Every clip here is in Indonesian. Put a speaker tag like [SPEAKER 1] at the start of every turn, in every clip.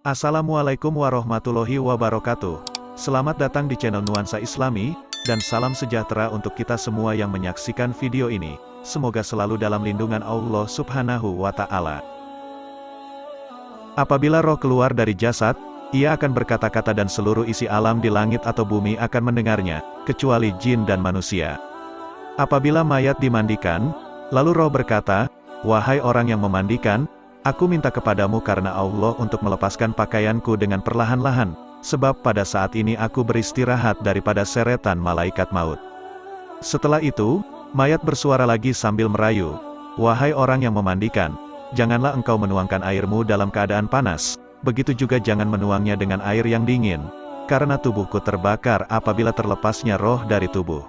[SPEAKER 1] Assalamualaikum warahmatullahi wabarakatuh. Selamat datang di channel Nuansa Islami, dan salam sejahtera untuk kita semua yang menyaksikan video ini. Semoga selalu dalam lindungan Allah Subhanahu wa Ta'ala. Apabila roh keluar dari jasad, ia akan berkata-kata dan seluruh isi alam di langit atau bumi akan mendengarnya, kecuali jin dan manusia. Apabila mayat dimandikan, lalu roh berkata, "Wahai orang yang memandikan, aku minta kepadamu karena Allah untuk melepaskan pakaianku dengan perlahan-lahan, sebab pada saat ini aku beristirahat daripada seretan malaikat maut." Setelah itu, mayat bersuara lagi sambil merayu, "Wahai orang yang memandikan, janganlah engkau menuangkan airmu dalam keadaan panas, begitu juga jangan menuangnya dengan air yang dingin, karena tubuhku terbakar apabila terlepasnya roh dari tubuh."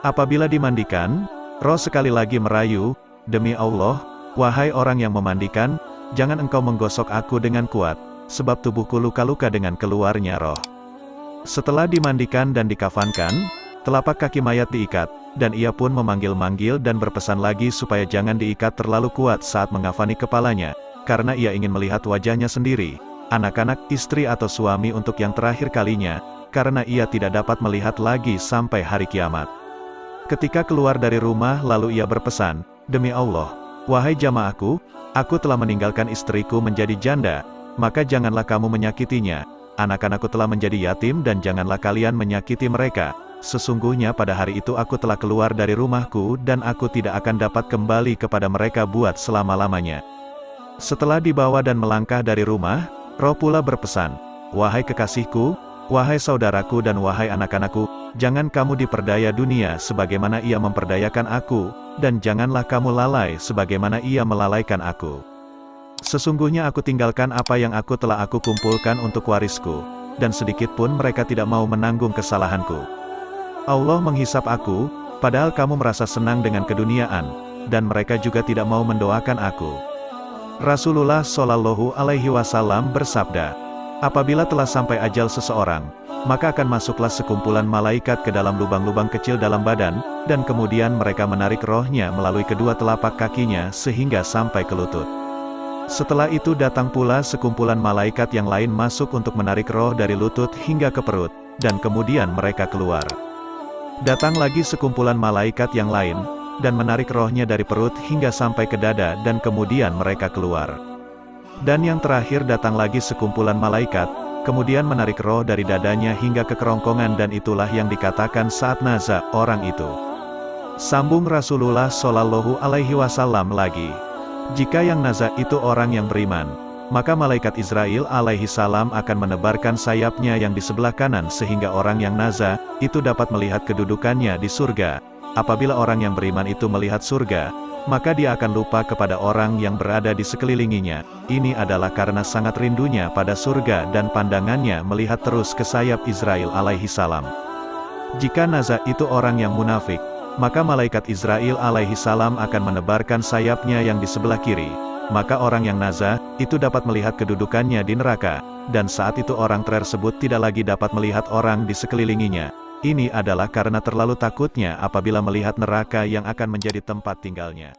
[SPEAKER 1] Apabila dimandikan, roh sekali lagi merayu, "Demi Allah, wahai orang yang memandikan, jangan engkau menggosok aku dengan kuat, sebab tubuhku luka-luka dengan keluarnya roh." Setelah dimandikan dan dikafankan, telapak kaki mayat diikat, dan ia pun memanggil-manggil dan berpesan lagi supaya jangan diikat terlalu kuat saat mengafani kepalanya, karena ia ingin melihat wajahnya sendiri, anak-anak, istri atau suami untuk yang terakhir kalinya, karena ia tidak dapat melihat lagi sampai hari kiamat. Ketika keluar dari rumah lalu ia berpesan, "Demi Allah, wahai jamaahku, aku telah meninggalkan istriku menjadi janda, maka janganlah kamu menyakitinya. Anak-anakku telah menjadi yatim dan janganlah kalian menyakiti mereka. Sesungguhnya pada hari itu aku telah keluar dari rumahku dan aku tidak akan dapat kembali kepada mereka buat selama-lamanya." Setelah dibawa dan melangkah dari rumah, roh pula berpesan, "Wahai kekasihku, wahai saudaraku dan wahai anak-anakku, jangan kamu diperdaya dunia sebagaimana ia memperdayakan aku, dan janganlah kamu lalai sebagaimana ia melalaikan aku. Sesungguhnya aku tinggalkan apa yang aku telah kumpulkan untuk warisku, dan sedikit pun mereka tidak mau menanggung kesalahanku. Allah menghisap aku, padahal kamu merasa senang dengan keduniaan, dan mereka juga tidak mau mendoakan aku." Rasulullah Shallallahu Alaihi Wasallam bersabda, "Apabila telah sampai ajal seseorang, maka akan masuklah sekumpulan malaikat ke dalam lubang-lubang kecil dalam badan, dan kemudian mereka menarik rohnya melalui kedua telapak kakinya sehingga sampai ke lutut. Setelah itu datang pula sekumpulan malaikat yang lain masuk untuk menarik roh dari lutut hingga ke perut, dan kemudian mereka keluar. Datang lagi sekumpulan malaikat yang lain, dan menarik rohnya dari perut hingga sampai ke dada dan kemudian mereka keluar. Dan yang terakhir datang lagi sekumpulan malaikat, kemudian menarik roh dari dadanya hingga ke kerongkongan dan itulah yang dikatakan saat naza orang itu." Sambung Rasulullah Shallallahu Alaihi Wasallam lagi, "Jika yang naza itu orang yang beriman, maka malaikat Israel alaihi salam akan menebarkan sayapnya yang di sebelah kanan sehingga orang yang naza itu dapat melihat kedudukannya di surga. Apabila orang yang beriman itu melihat surga, maka dia akan lupa kepada orang yang berada di sekelilinginya. Ini adalah karena sangat rindunya pada surga dan pandangannya melihat terus ke sayap Israel alaihi salam. Jika naza itu orang yang munafik, maka malaikat Israel alaihi salam akan menebarkan sayapnya yang di sebelah kiri. Maka orang yang naza itu dapat melihat kedudukannya di neraka, dan saat itu orang tersebut tidak lagi dapat melihat orang di sekelilinginya. Ini adalah karena terlalu takutnya apabila melihat neraka yang akan menjadi tempat tinggalnya."